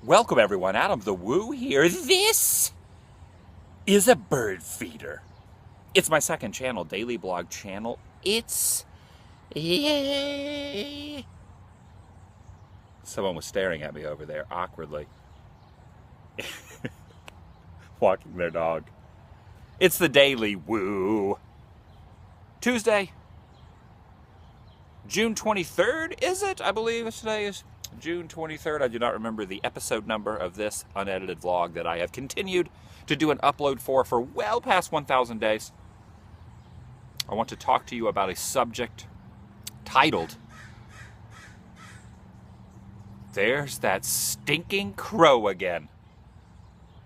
Welcome everyone, AdamTheWoo here. This is a bird feeder. It's my second channel, daily blog channel. Yay! Someone was staring at me over there, awkwardly. Walking their dog. It's the TheDailyWoo. Tuesday, June 23rd, is it? I believe today is June 23rd. I do not remember the episode number of this unedited vlog that I have continued to do an upload for well past 1,000 days. I want to talk to you about a subject titled, "There's that stinking crow again."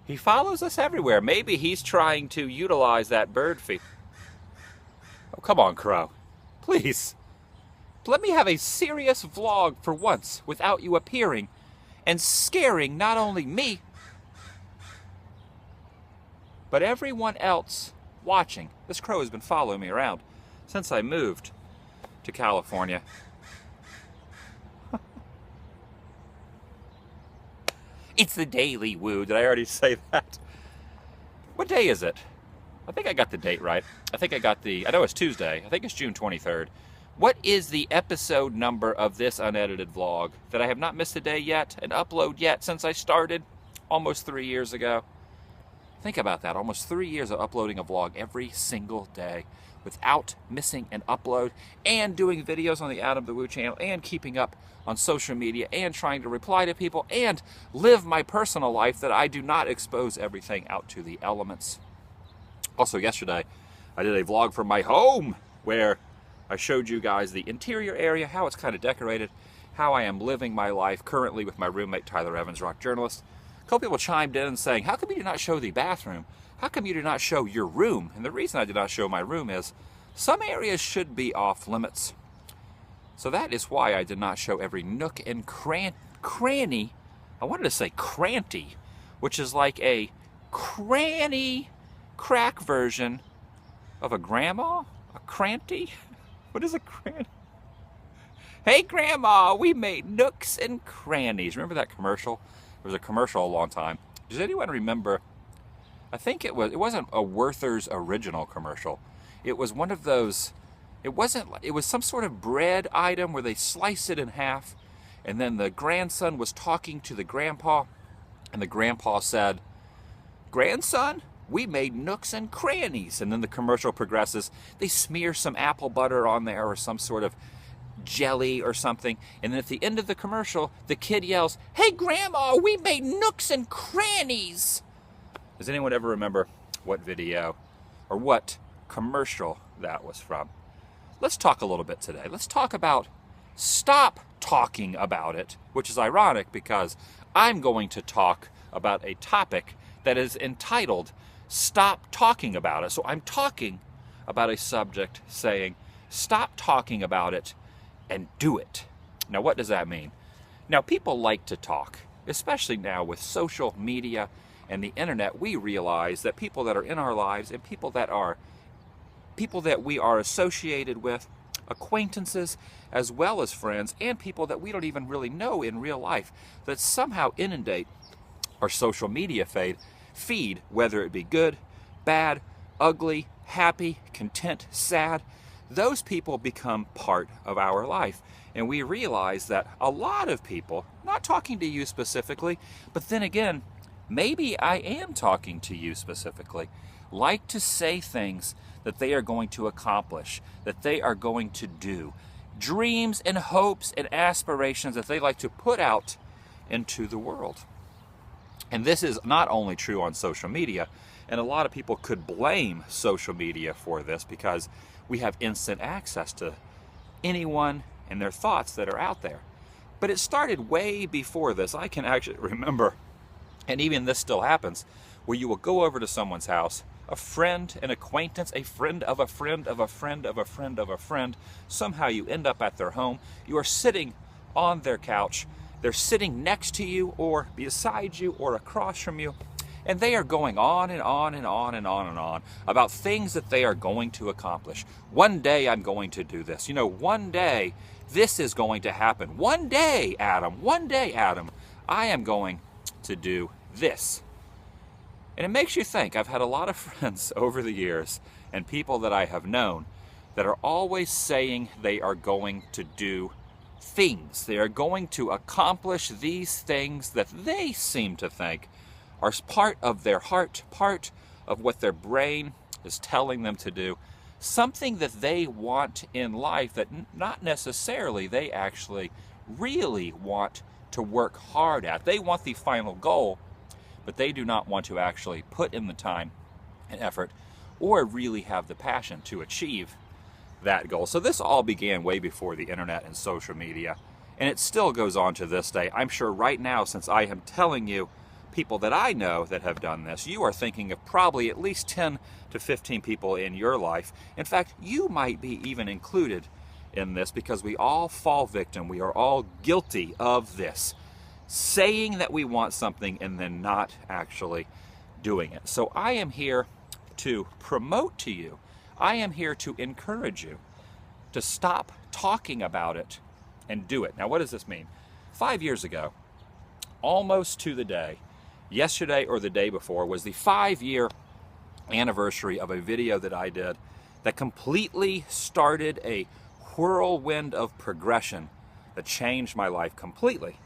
He follows us everywhere. Maybe he's trying to utilize that bird feed. Oh, come on, crow. Please. Let me have a serious vlog for once without you appearing and scaring not only me, but everyone else watching. This crow has been following me around since I moved to California. It's the TheDailyWoo. Did I already say that? What day is it? I think I got the date right. I know it's Tuesday. I think it's June 23rd. What is the episode number of this unedited vlog that I have not missed a day yet, an upload yet, since I started almost 3 years ago? Think about that, almost 3 years of uploading a vlog every single day without missing an upload, and doing videos on the AdamTheWoo channel, and keeping up on social media, and trying to reply to people, and live my personal life that I do not expose everything out to the elements. Also yesterday, I did a vlog from my home where I showed you guys the interior area, how it's kind of decorated, how I am living my life currently with my roommate, Tyler Evans, rock journalist. A couple people chimed in and saying, how come you did not show the bathroom? How come you did not show your room? And the reason I did not show my room is some areas should be off limits. So that is why I did not show every nook and cranny. I wanted to say cranty, which is like a cranny crack version of a grandma? A cranty? What is a cranny? Hey Grandma, we made nooks and crannies. Remember that commercial? There was a commercial a long time. Does anyone remember? I think it wasn't a Werther's original commercial. It was one of those, it was some sort of bread item where they slice it in half, and then the grandson was talking to the grandpa, and the grandpa said, "Grandson, we made nooks and crannies." And then the commercial progresses. They smear some apple butter on there or some sort of jelly or something. And then at the end of the commercial, the kid yells, "Hey Grandma, we made nooks and crannies." Does anyone ever remember what video or what commercial that was from? Let's talk a little bit today. Let's talk about stop talking about it, which is ironic because I'm going to talk about a topic that is entitled "Stop Talking About It." So I'm talking about a subject saying, stop talking about it and do it. Now, what does that mean? Now, people like to talk, especially now with social media and the internet. We realize that people that are in our lives and people that we are associated with, acquaintances as well as friends, and people that we don't even really know in real life, that somehow inundate our social media feed, whether it be good, bad, ugly, happy, content, sad. Those people become part of our life. And we realize that a lot of people, not talking to you specifically, but then again, maybe I am talking to you specifically, like to say things that they are going to accomplish, that they are going to do, dreams and hopes and aspirations that they like to put out into the world. And this is not only true on social media, and a lot of people could blame social media for this because we have instant access to anyone and their thoughts that are out there. But it started way before this. I can actually remember, and even this still happens, where you will go over to someone's house, a friend, an acquaintance, a friend of a friend of a friend of a friend of a friend. Somehow you end up at their home. You are sitting on their couch. They're sitting next to you or beside you or across from you, and they are going on and on and on and on and on about things that they are going to accomplish. One day I'm going to do this. One day this is going to happen. One day, Adam, I am going to do this. And it makes you think. I've had a lot of friends over the years and people that I have known that are always saying they are going to do things. They are going to accomplish these things that they seem to think are part of their heart, part of what their brain is telling them to do. Something that they want in life that not necessarily they actually really want to work hard at. They want the final goal, but they do not want to actually put in the time and effort or really have the passion to achieve that goal. So this all began way before the internet and social media, and it still goes on to this day. I'm sure right now, since I am telling you people that I know that have done this, you are thinking of probably at least 10 to 15 people in your life. In fact, you might be even included in this, because we all fall victim. We are all guilty of this, saying that we want something and then not actually doing it. So I am here to promote to you, I am here to encourage you to stop talking about it and do it. Now, what does this mean? 5 years ago, almost to the day, yesterday or the day before, was the 5-year anniversary of a video that I did that completely started a whirlwind of progression that changed my life completely.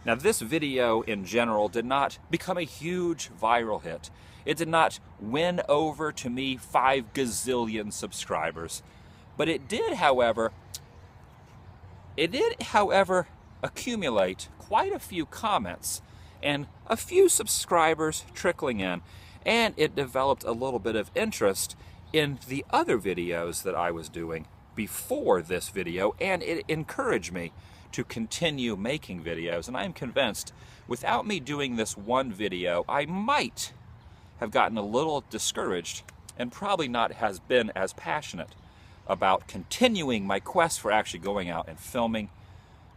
Now, this video in general did not become a huge viral hit. It did not win over to me 5 gazillion subscribers. But it did, however, accumulate quite a few comments and a few subscribers trickling in. And it developed a little bit of interest in the other videos that I was doing before this video, and it encouraged me to continue making videos. And I'm convinced without me doing this one video, I might have gotten a little discouraged and probably not has been as passionate about continuing my quest for actually going out and filming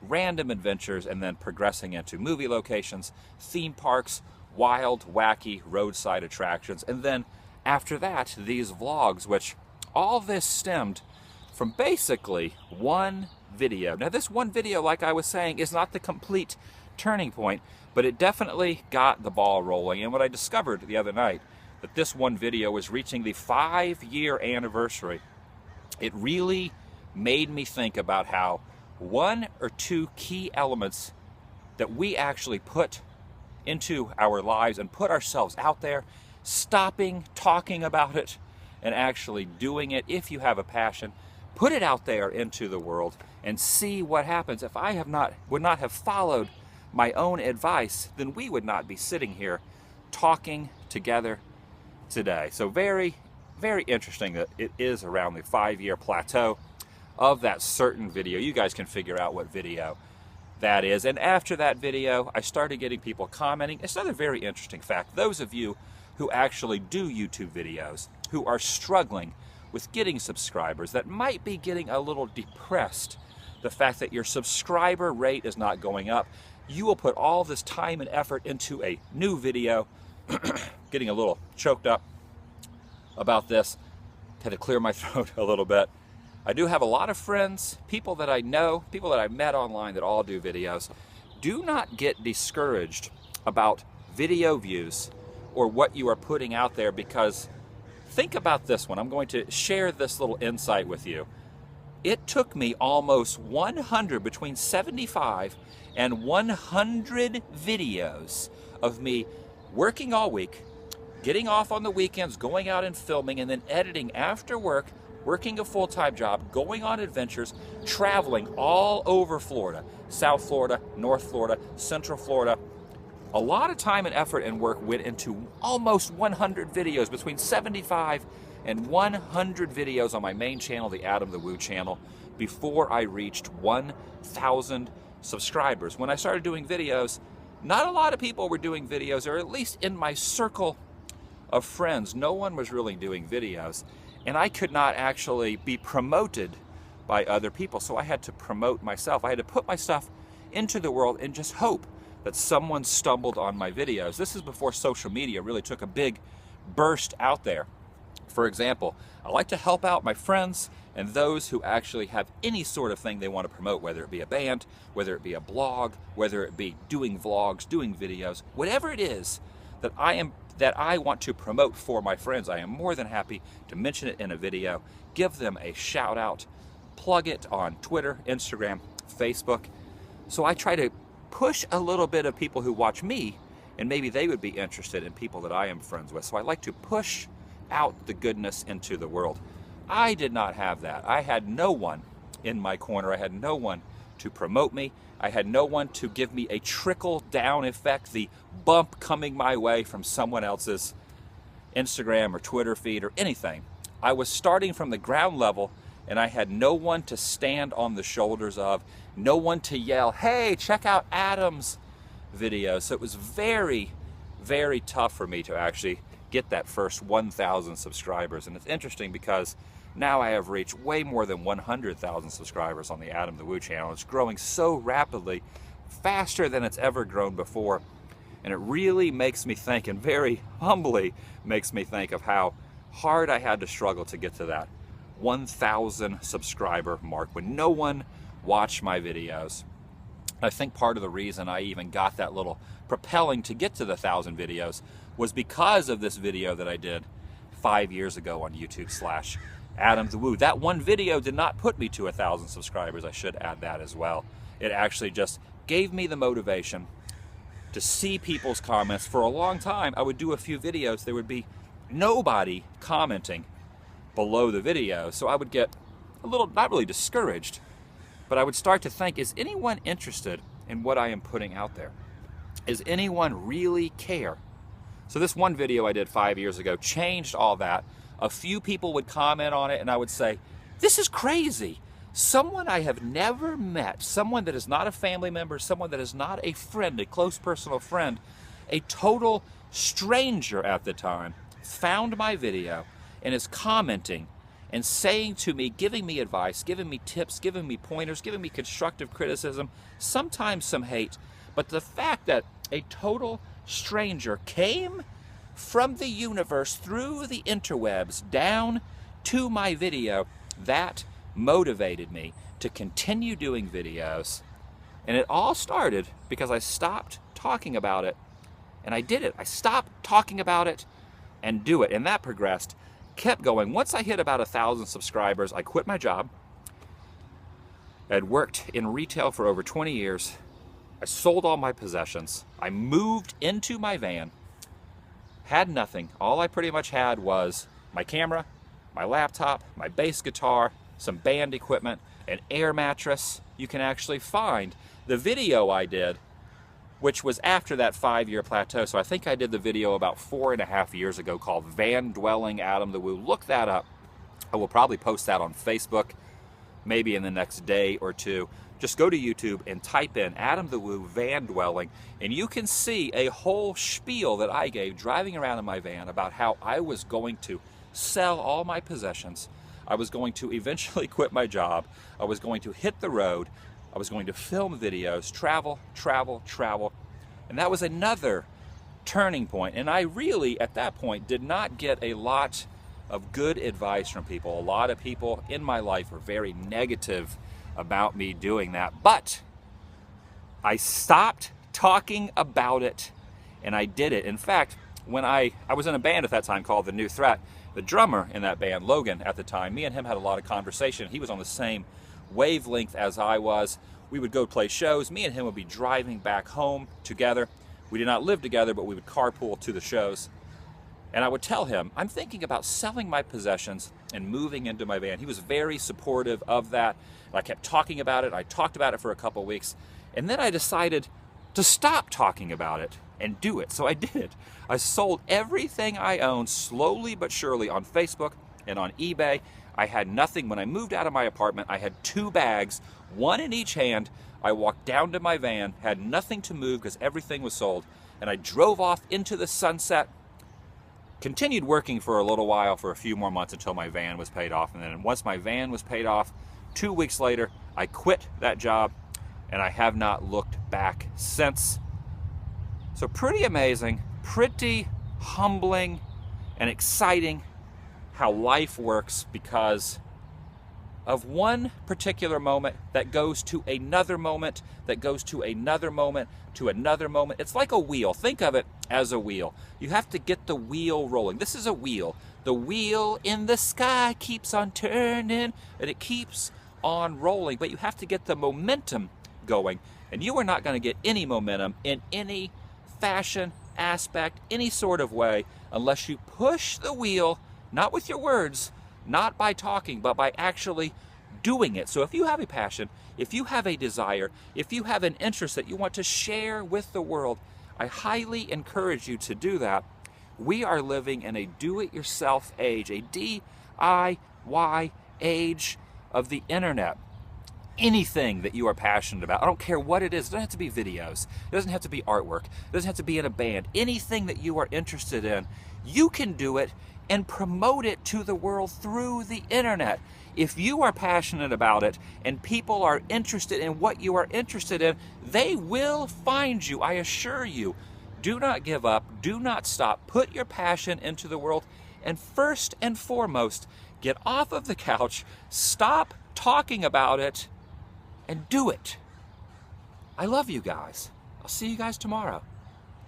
random adventures and then progressing into movie locations, theme parks, wild, wacky roadside attractions, and then after that, these vlogs, which all this stemmed from basically one video. Now, this one video, like I was saying, is not the complete turning point, but it definitely got the ball rolling. And what I discovered the other night, that this one video was reaching the 5-year anniversary, it really made me think about how 1 or 2 key elements that we actually put into our lives and put ourselves out there, stopping talking about it and actually doing it. If you have a passion, put it out there into the world and see what happens. If I would not have followed my own advice, then we would not be sitting here talking together today. So very, very interesting that it is around the 5-year plateau of that certain video. You guys can figure out what video that is. And after that video, I started getting people commenting. It's another very interesting fact. Those of you who actually do YouTube videos, who are struggling with getting subscribers, that might be getting a little depressed, the fact that your subscriber rate is not going up. You will put all this time and effort into a new video. Getting a little choked up about this. Had to clear my throat a little bit. I do have a lot of friends, people that I know, people that I met online that all do videos. Do not get discouraged about video views or what you are putting out there, because think about this one. I'm going to share this little insight with you. It took me almost 100, between 75 and 100 videos of me working all week, getting off on the weekends, going out and filming, and then editing after work, working a full-time job, going on adventures, traveling all over Florida, South Florida, North Florida, Central Florida. A lot of time and effort and work went into almost 100 videos, between 75 and 100 videos on my main channel, the AdamTheWoo channel, before I reached 1,000 subscribers. When I started doing videos, not a lot of people were doing videos, or at least in my circle of friends, no one was really doing videos. And I could not actually be promoted by other people, so I had to promote myself. I had to put my stuff into the world and just hope that someone stumbled on my videos. This is before social media really took a big burst out there. For example, I like to help out my friends and those who actually have any sort of thing they want to promote, whether it be a band, whether it be a blog, whether it be doing vlogs, doing videos, whatever it is that I want to promote for my friends. I am more than happy to mention it in a video, give them a shout out, plug it on Twitter, Instagram, Facebook. So I try to push a little bit of people who watch me, and maybe they would be interested in people that I am friends with. So I like to push out the goodness into the world. I did not have that. I had no one in my corner. I had no one to promote me. I had no one to give me a trickle down effect, the bump coming my way from someone else's Instagram or Twitter feed or anything. I was starting from the ground level, and I had no one to stand on the shoulders of, no one to yell, hey, check out Adam's video. So it was very, very tough for me to actually get that first 1,000 subscribers. And it's interesting because now I have reached way more than 100,000 subscribers on the AdamTheWoo channel. It's growing so rapidly, faster than it's ever grown before. And it really makes me think, and very humbly makes me think, of how hard I had to struggle to get to that 1,000 subscriber mark when no one watched my videos. I think part of the reason I even got that little propelling to get to the 1,000 videos was because of this video that I did 5 years ago on YouTube/AdamTheWoo. That one video did not put me to 1,000 subscribers. I should add that as well. It actually just gave me the motivation to see people's comments. For a long time, I would do a few videos, there would be nobody commenting below the video. So I would get a little, not really discouraged, but I would start to think, is anyone interested in what I am putting out there? Is anyone really care? So this one video I did 5 years ago changed all that. A few people would comment on it, and I would say, this is crazy. Someone I have never met, someone that is not a family member, someone that is not a friend, a close personal friend, a total stranger at the time, found my video and is commenting and saying to me, giving me advice, giving me tips, giving me pointers, giving me constructive criticism, sometimes some hate. But the fact that a total stranger came from the universe through the interwebs down to my video, that motivated me to continue doing videos. And it all started because I stopped talking about it, and I did it. I stopped talking about it and do it, and that progressed, kept going. Once I hit about 1,000 subscribers, I quit my job. I had worked in retail for over 20 years. I sold all my possessions. I moved into my van, had nothing. All I pretty much had was my camera, my laptop, my bass guitar, some band equipment, an air mattress. You can actually find the video I did, which was after that 5-year plateau. So I think I did the video about 4.5 years ago called Van Dwelling AdamTheWoo. Look that up. I will probably post that on Facebook maybe in the next day or two. Just go to YouTube and type in AdamTheWoo Van Dwelling, and you can see a whole spiel that I gave driving around in my van about how I was going to sell all my possessions. I was going to eventually quit my job. I was going to hit the road. I was going to film videos, travel, travel, travel. And that was another turning point. And I really, at that point, did not get a lot of good advice from people. A lot of people in my life were very negative about me doing that. But I stopped talking about it, and I did it. In fact, when I was in a band at that time called The New Threat, the drummer in that band, Logan, at the time, me and him had a lot of conversation. He was on the same wavelength as I was. We would go play shows. Me and him would be driving back home together. We did not live together, but we would carpool to the shows. And I would tell him, I'm thinking about selling my possessions and moving into my van. He was very supportive of that. And I kept talking about it. I talked about it for a couple of weeks. And then I decided to stop talking about it and do it. So I did it. I sold everything I owned slowly but surely on Facebook and on eBay. I had nothing. When I moved out of my apartment, I had 2 bags, one in each hand. I walked down to my van, had nothing to move because everything was sold, and I drove off into the sunset, continued working for a little while, for a few more months until my van was paid off. And then once my van was paid off, 2 weeks later, I quit that job, and I have not looked back since. So pretty amazing, pretty humbling and exciting how life works because of one particular moment that goes to another moment, that goes to another moment, to another moment. It's like a wheel. Think of it as a wheel. You have to get the wheel rolling. This is a wheel. The wheel in the sky keeps on turning, and it keeps on rolling, but you have to get the momentum going. And you are not going to get any momentum in any fashion, aspect, any sort of way, unless you push the wheel, not with your words, not by talking, but by actually doing it. So if you have a passion, if you have a desire, if you have an interest that you want to share with the world, I highly encourage you to do that. We are living in a do-it-yourself age, a DIY age of the internet. Anything that you are passionate about, I don't care what it is, it doesn't have to be videos, it doesn't have to be artwork, it doesn't have to be in a band, anything that you are interested in, you can do it and promote it to the world through the internet. If you are passionate about it and people are interested in what you are interested in, they will find you, I assure you. Do not give up, do not stop, put your passion into the world, and first and foremost, get off of the couch, stop talking about it, and do it. I love you guys. I'll see you guys tomorrow.